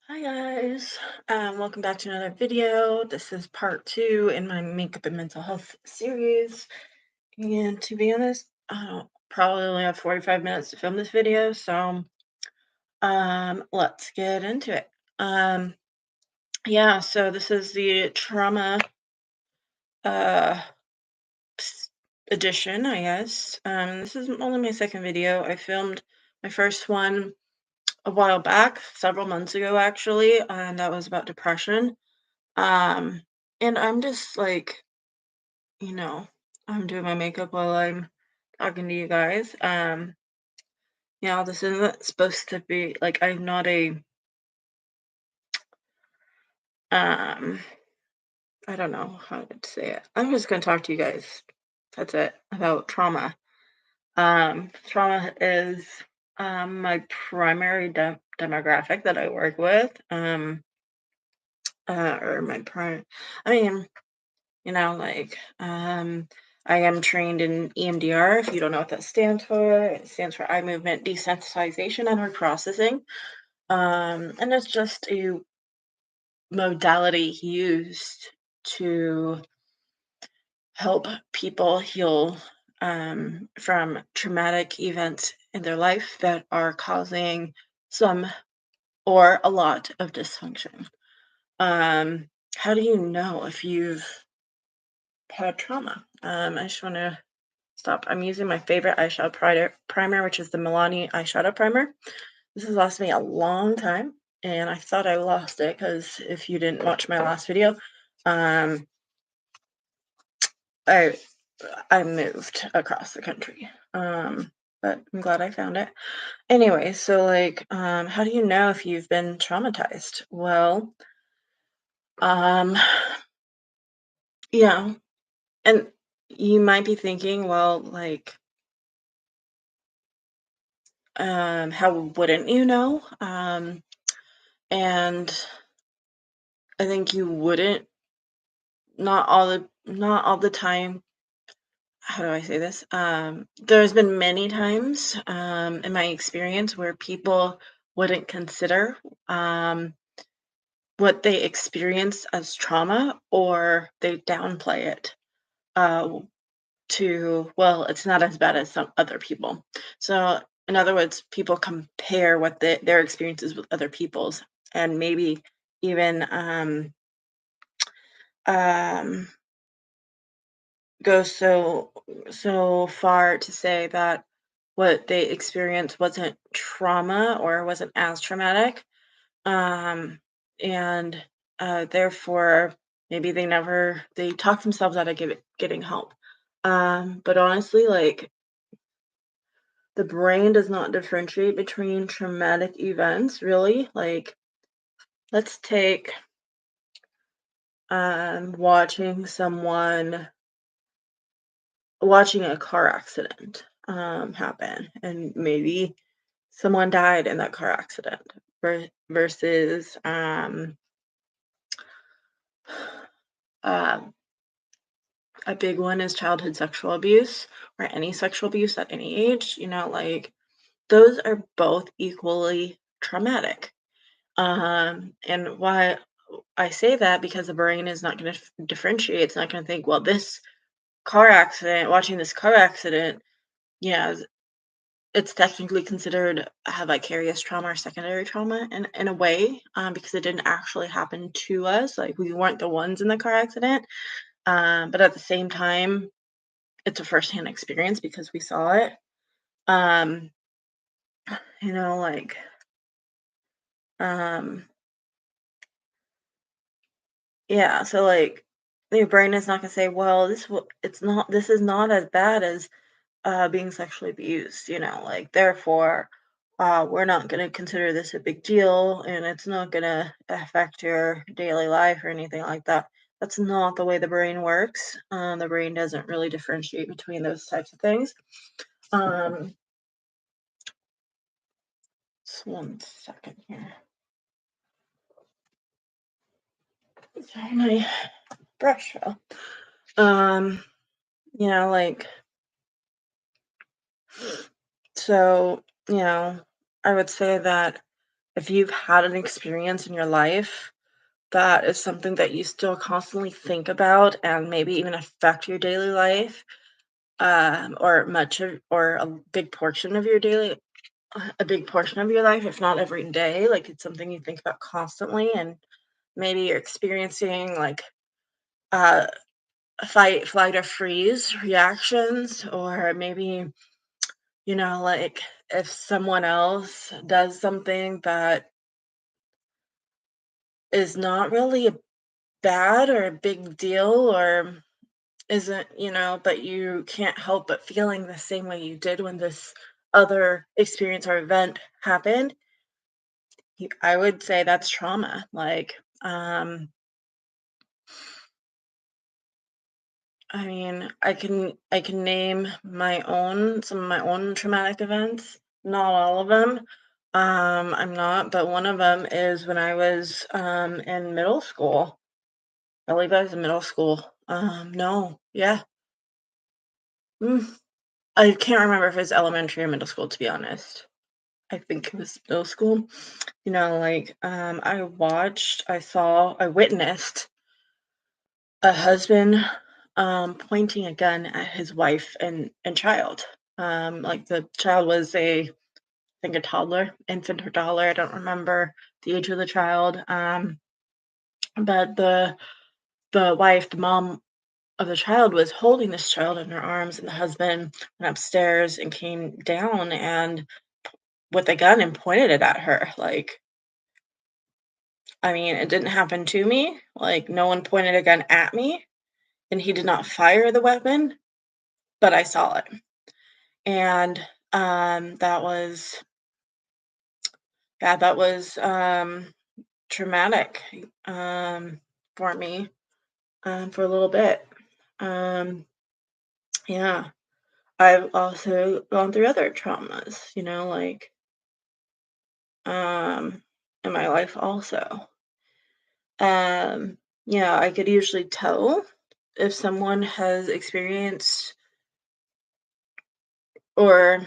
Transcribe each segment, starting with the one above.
Hi guys, welcome back to another video. This is part two in my makeup and mental health series. And to be honest, I don't probably only have 45 minutes to film this video, so let's get into it. Um, yeah, so this is the trauma uh edition, I guess. This is only my second video. I filmed my first one a while back, several months ago actually, and that was about depression. Um, and I'm just like, you know, I'm doing my makeup while I'm talking to you guys. This isn't supposed to be like I'm not a um I don't know how to say it. I'm just gonna talk to you guys. That's it about trauma. Trauma is my primary demographic that I work with. Or my prime I mean, I am trained in EMDR. If you don't know what that stands for, it stands for eye movement desensitization and reprocessing. And it's just a modality used to help people heal from traumatic events in their life that are causing some or a lot of dysfunction. How do you know if you've had trauma? I just want to stop. I'm using my favorite eyeshadow primer, which is the Milani eyeshadow primer. This has lasted me a long time, and I thought I lost it because if you didn't watch my last video, um, I I moved across the country. But I'm glad I found it. Anyway, so how do you know if you've been traumatized? Well, um, you know, and you might be thinking, well, how wouldn't you know? And I think you wouldn't not all the time. How do I say this? There's been many times in my experience where people wouldn't consider what they experience as trauma, or they downplay it uh, to, well, it's not as bad as some other people. So in other words, people compare their experiences with other people's, and maybe even um, go so far to say that what they experienced wasn't trauma or wasn't as traumatic, um, and therefore maybe they talk themselves out of getting help. But honestly, the brain does not differentiate between traumatic events, really. Let's take watching a car accident happen, and maybe someone died in that car accident versus um, a big one is childhood sexual abuse or any sexual abuse at any age. Those are both equally traumatic. And why I say that, because the brain is not going to differentiate. It's not going to think, well, watching this car accident, yeah, it's technically considered a vicarious trauma or secondary trauma in a way, because it didn't actually happen to us. Like, we weren't the ones in the car accident. But at the same time, it's a firsthand experience because we saw it. Um, you know, like, um, yeah, so your brain is not gonna say, well, this is not as bad as being sexually abused, therefore, we're not going to consider this a big deal, and it's not going to affect your daily life or anything like that. That's not the way the brain works. The brain doesn't really differentiate between those types of things. Um, just 1 second here. Sorry, my brush fell. Um, you know, like, so, I would say that if you've had an experience in your life that is something that you still constantly think about and maybe even affect your daily life, or much of or a big portion of your daily a big portion of your life, if not every day, like it's something you think about constantly, and maybe you're experiencing like uh fight, flight, or freeze reactions, or maybe, like if someone else does something that is not really bad or a big deal or isn't, but you can't help but feeling the same way you did when this other experience or event happened, I would say that's trauma. Like, I mean, I can name some of my own traumatic events. Not all of them. I'm not, but one of them is when I was in middle school. I believe I was in middle school. No, yeah. Mm, I can't remember if it was elementary or middle school, to be honest. I think it was middle school. I witnessed a husband pointing a gun at his wife and child. Like the child was I think a toddler, infant or toddler. I don't remember the age of the child. But the wife, the mom of the child, was holding this child in her arms, and the husband went upstairs and came down and with a gun and pointed it at her. Like, I mean, it didn't happen to me. Like, no one pointed a gun at me, and he did not fire the weapon, but I saw it. And that was, yeah, that was traumatic um, for me for a little bit. Um, yeah, I've also gone through other traumas, like um, in my life also. Yeah, I could usually tell if someone has experienced or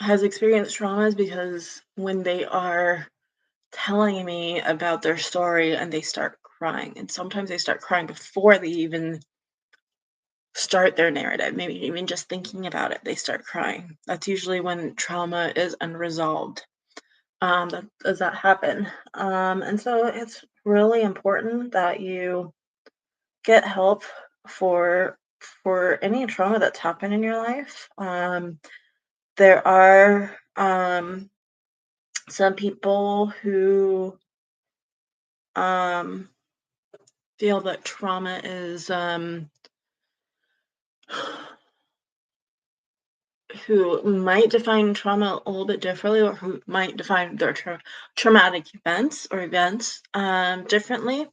has experienced traumas because when they are telling me about their story and they start crying, and sometimes they start crying before they even start their narrative, maybe even just thinking about it, they start crying. That's usually when trauma is unresolved. That does that happen? And so it's really important that you get help for for any trauma that's happened in your life. There are some people who um, feel that trauma is who might define trauma a little bit differently, or who might define their traumatic events or events differently.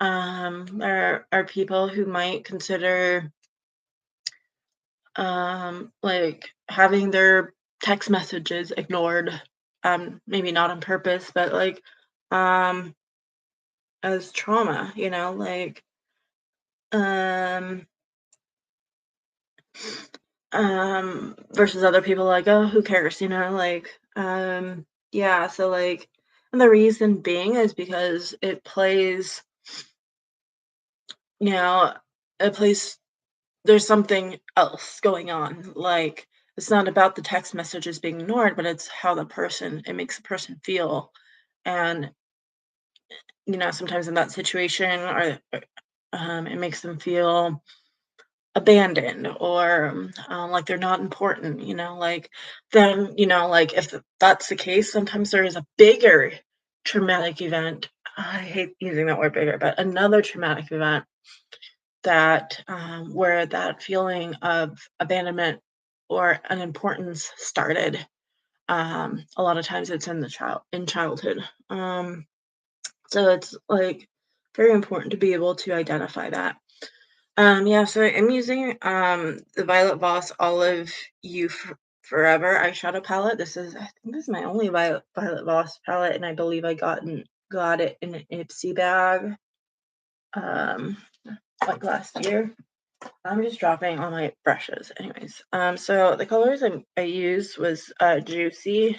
There are people who might consider like having their text messages ignored, maybe not on purpose, but like um, as trauma, um, versus other people like, oh, who cares, yeah, so like, and the reason being is because you know, it plays there's something else going on. Like, it's not about the text messages being ignored, but it's how it makes the person feel. And, sometimes in that situation, it makes them feel abandoned or like they're not important, like then, like if that's the case, sometimes there is a bigger traumatic event. I hate using that word bigger, but another traumatic event that where that feeling of abandonment or unimportance started. A lot of times it's in childhood. So it's like very important to be able to identify that. Yeah, so I'm using the Violet Voss Olive Forever eyeshadow palette. I think this is my only Violet Voss palette, and I believe I got it in an Ipsy bag um like last year. I'm just dropping all my brushes. Anyways, so the colors I used was Juicy,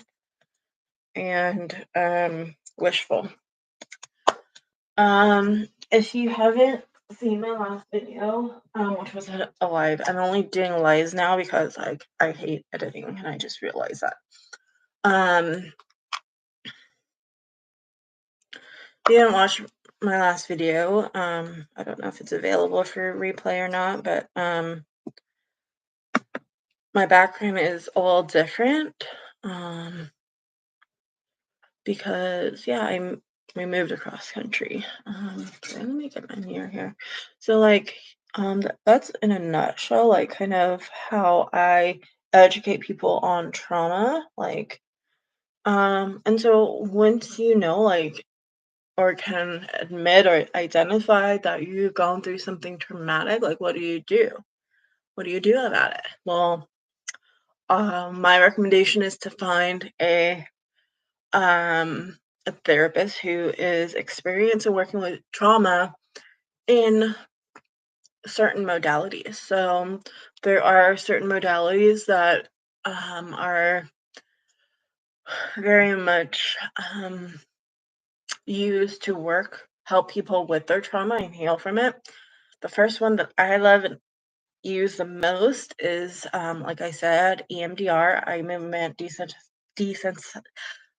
and wishful. If you haven't seen my last video, which was a live, I'm only doing lives now because I hate editing and I just realized that. If you didn't watch my last video, I don't know if it's available for replay or not, but my background is a little different. Because yeah, we moved across country. Let me get my mirror here. So like, that's in a nutshell, like kind of how I educate people on trauma. Like, and so once you know, like, or can admit or identify that you've gone through something traumatic, like, what do you do? What do you do about it? Well, my recommendation is to find um, a therapist who is experienced in working with trauma in certain modalities. So there are certain modalities that are very much used to help people with their trauma and heal from it. The first one that I love and use the most is, like I said, EMDR, eye movement desens-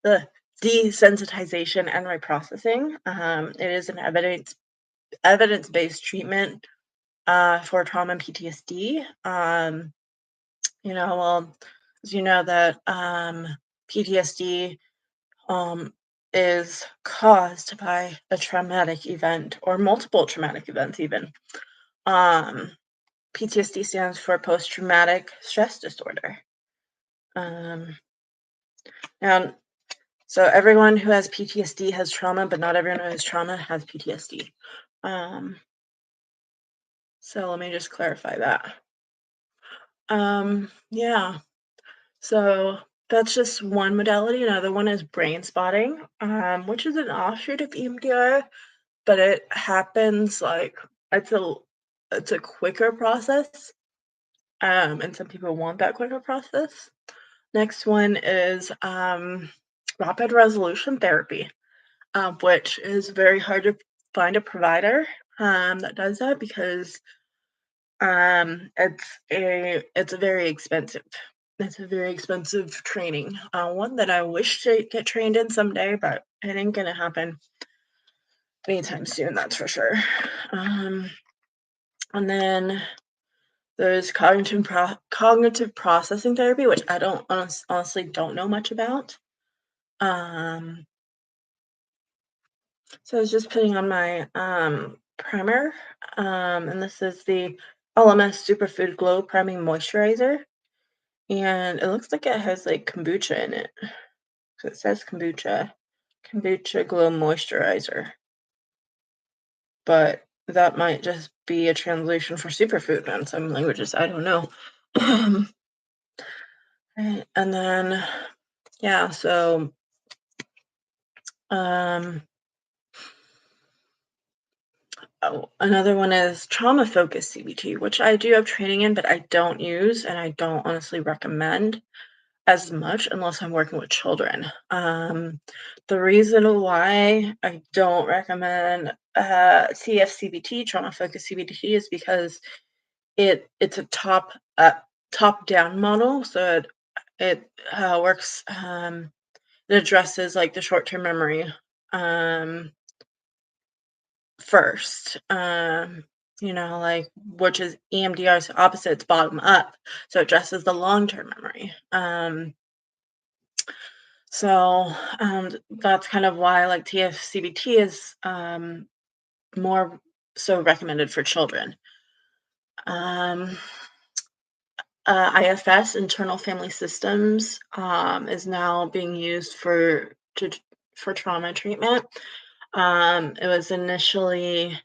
the desensitization and reprocessing. It is an evidence-based treatment for trauma and PTSD. Well, as you know that PTSD um, is caused by a traumatic event or multiple traumatic events, even. Um, PTSD stands for post-traumatic stress disorder. Um, now, so everyone who has PTSD has trauma, but not everyone who has trauma has PTSD. So let me just clarify that. Yeah. So that's just one modality. Another one is brain spotting, which is an offshoot of EMDR, but it happens like it's a it's a quicker process. And some people want that quicker process. Next one is rapid resolution therapy, which is very hard to find a provider that does that because it's very expensive. It's a very expensive training. One that I wish to get trained in someday, but it ain't gonna happen anytime soon, that's for sure. Um, and then there's cognitive processing therapy, which I don't honestly don't know much about. Um, so I was just putting on my primer, and this is the LMS Superfood Glow Priming Moisturizer. And it looks like it has, like, kombucha in it. So it says kombucha. Kombucha Glow Moisturizer. But that might just be a translation for superfood in some languages, I don't know. Right, and then, yeah, so, um oh, another one is trauma-focused CBT, which I do have training in, but I don't use, and I don't honestly recommend as much unless I'm working with children. The reason why I don't recommend TFCBT, trauma focused CBT, is because it's a top down model, so it works. It addresses like the short term memory first. Like which is EMDR's opposite, it's bottom up, so it addresses the long term memory. So, that's kind of why, like, TFCBT is, more so recommended for children. Um, IFS, Internal Family Systems, is now being used for trauma treatment. It was initially,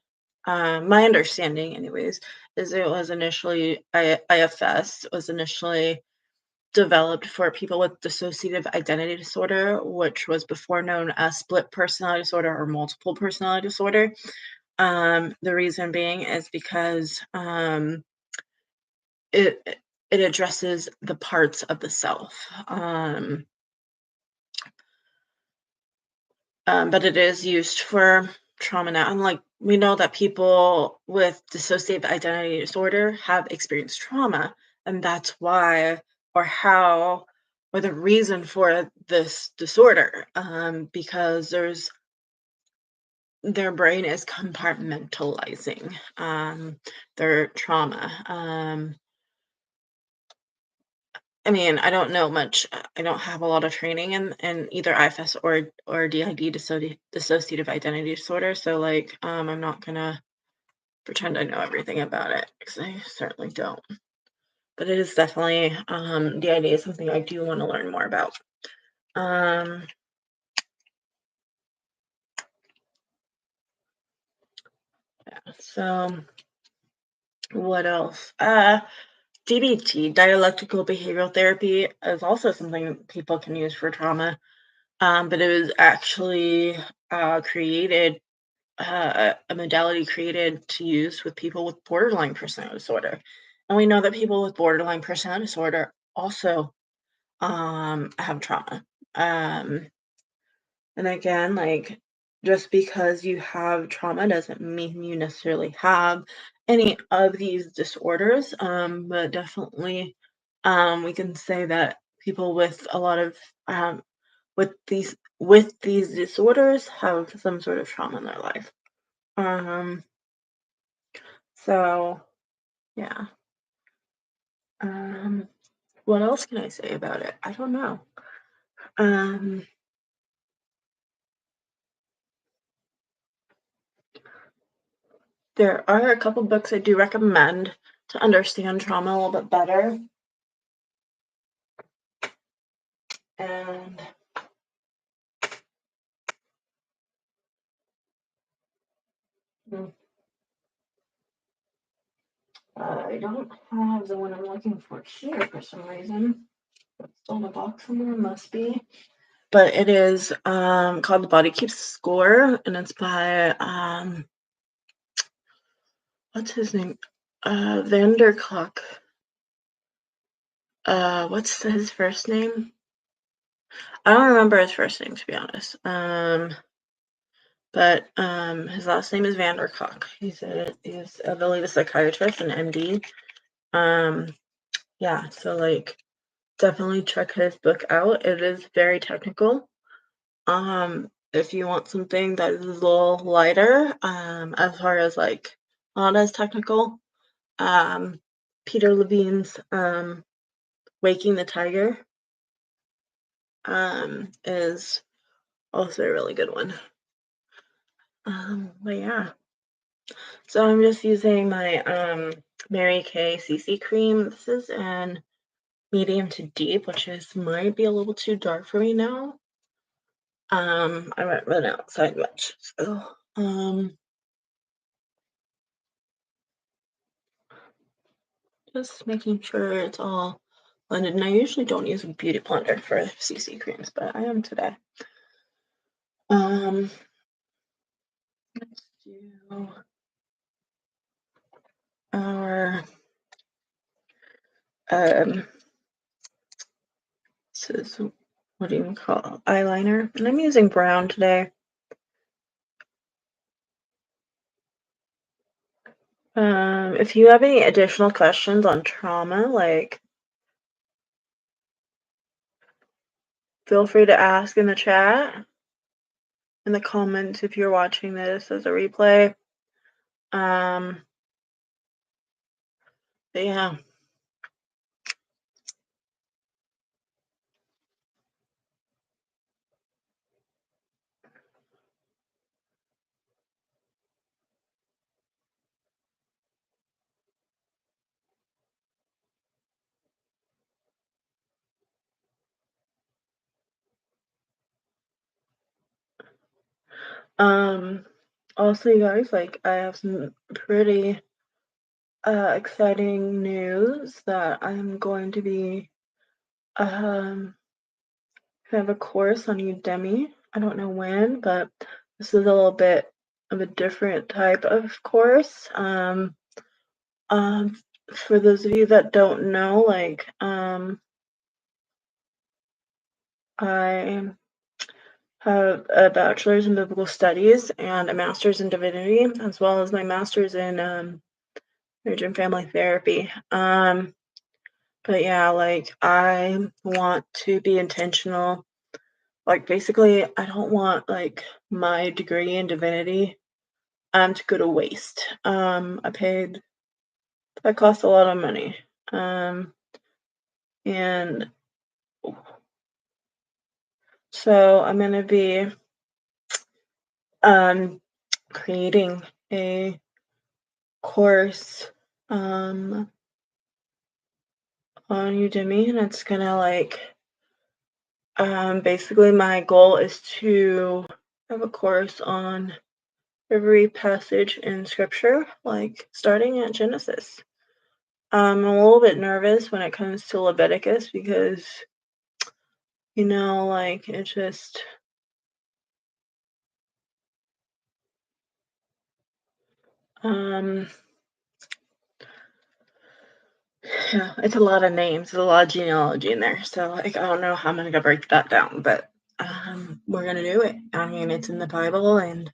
my understanding anyways, is it was initially IFS was initially developed for people with dissociative identity disorder, which was before known as split personality disorder or multiple personality disorder. The reason being is because it addresses the parts of the self. but it is used for trauma now. And like we know that people with dissociative identity disorder have experienced trauma, and that's why or how or the reason for this disorder. Because their brain is compartmentalizing their trauma. I mean, I don't know much. I don't have a lot of training in either IFS or DID, dissociative identity disorder. So like, I'm not gonna pretend I know everything about it because I certainly don't. But it is definitely DID is something I do want to learn more about. Um, so what else? DBT, dialectical behavioral therapy, is also something people can use for trauma. But it was actually created a modality created to use with people with borderline personality disorder. And we know that people with borderline personality disorder also have trauma. Um, and again, like just because you have trauma doesn't mean you necessarily have any of these disorders. But definitely, we can say that people with a lot of with these disorders have some sort of trauma in their life. Um, so yeah. Um, what else can I say about it? I don't know. Um, there are a couple books I do recommend to understand trauma a little bit better. And mm, I don't have the one I'm looking for here for some reason. It's still in a box somewhere, must be. But it is called The Body Keeps Score, and it's by what's his name? Vandercock. What's his first name? I don't remember his first name to be honest. But his last name is Vandercock. He's I believe a psychiatrist and MD. Um, yeah, so like definitely check his book out. It is very technical. If you want something that is a little lighter, as far as like not as technical, um, Peter Levine's Waking the Tiger is also a really good one. But yeah, so I'm just using my Mary Kay CC cream. This is in medium to deep, which is might be a little too dark for me now. I haven't run outside much, so just making sure it's all blended. And I usually don't use a beauty blender for CC creams, but I am today. Um, let's do our um this is what do you call it? Eyeliner, and I'm using brown today. If you have any additional questions on trauma, like feel free to ask in the chat, in the comments if you're watching this as a replay. Um, but yeah. Um, also, you guys, like I have some pretty exciting news that I'm going to be have a course on Udemy. I don't know when, but this is a little bit of a different type of course. Um, for those of you that don't know, like I have a bachelor's in biblical studies and a master's in divinity, as well as my master's in marriage and family therapy. But yeah, like I want to be intentional. Like basically, I don't want like my degree in divinity to go to waste. I paid that cost a lot of money. Um, and so I'm gonna be um creating a course on Udemy, and it's gonna like basically my goal is to have a course on every passage in scripture, like starting at Genesis. I'm a little bit nervous when it comes to Leviticus because, like it just, um, yeah, it's a lot of names, there's a lot of genealogy in there. So, like, I don't know how I'm going to break that down, but we're going to do it. I mean, it's in the Bible and it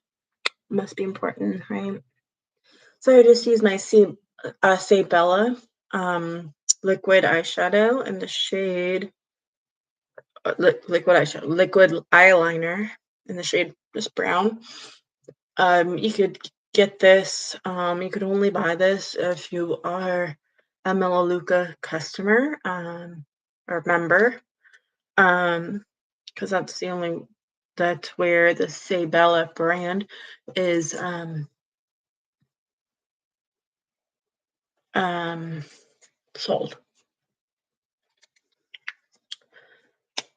must be important, right? So, I just use my Bella liquid eyeshadow in the shade liquid eyeshadow, liquid eyeliner in the shade just brown. You could get this. You could only buy this if you are a Melaleuca customer or member, because that's where the Sabella brand is sold.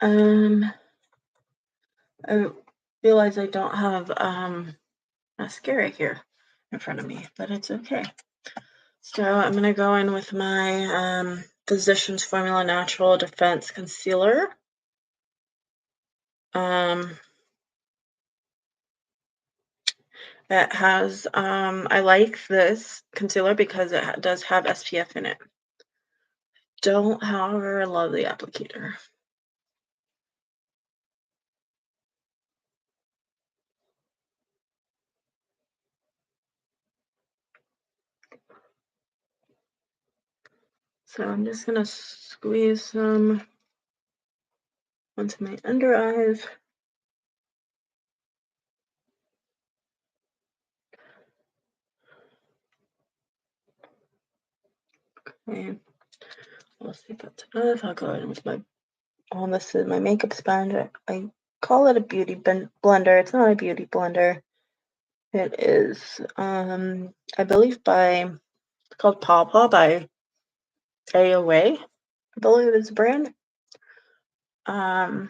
Um, I realize I don't have mascara here in front of me, but it's okay. So I'm going to go in with my Physicians Formula Natural Defense Concealer. It has, I like this concealer because it does have SPF in it. Don't, however, love the applicator. So I'm just going to squeeze some onto my under eyes. Okay. We'll see if that's enough. I'll go in with this is my makeup sponge. I call it a beauty blender. It's not a beauty blender. It is, I believe it's called Paw by AOA. I believe it's a brand. I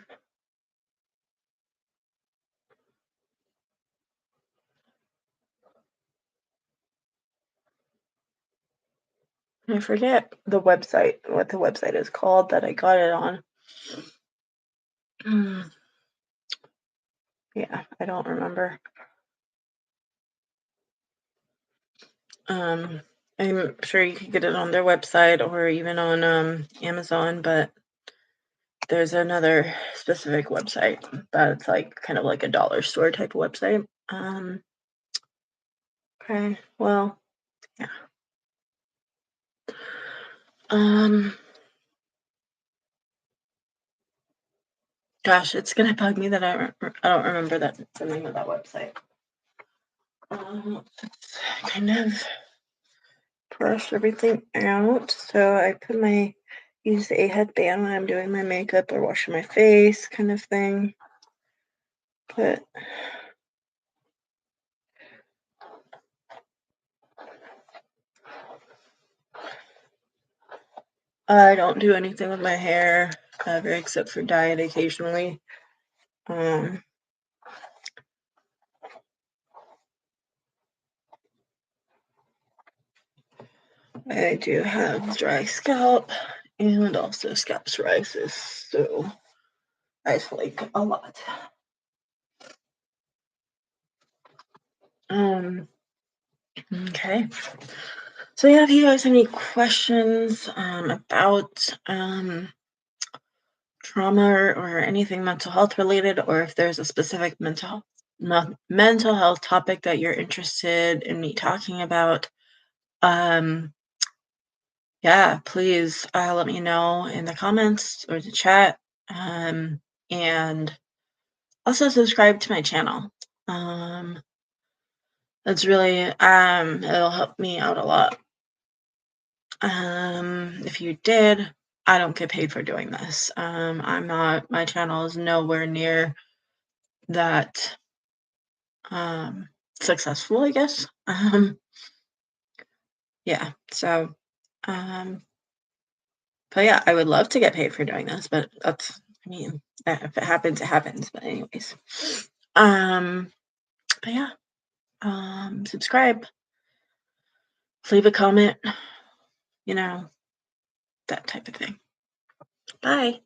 forget what the website is called that I got it on. Yeah, I don't remember. I'm sure you could get it on their website or even on Amazon, but there's another specific website that's like kind of like a dollar store type of website. Okay, well, yeah. Gosh, it's gonna bug me that I don't remember the name of that website. Let's kind of brush everything out. So I use a headband when I'm doing my makeup or washing my face, kind of thing. But I don't do anything with my hair ever except for dye it occasionally. I do have dry scalp and also scalp psoriasis, so I flake a lot. Okay. So yeah, if you guys have any questions about trauma or anything mental health related, or if there's a specific mental health topic that you're interested in me talking about, um, yeah, please let me know in the comments or the chat. Um, and also subscribe to my channel. That's really it'll help me out a lot. If you did, I don't get paid for doing this. I'm not, my channel is nowhere near that um successful, I guess. Yeah, so um but yeah, I would love to get paid for doing this, but that's, I mean, if it happens, it happens. But anyways. Um but yeah, subscribe, leave a comment, you know, that type of thing. Bye.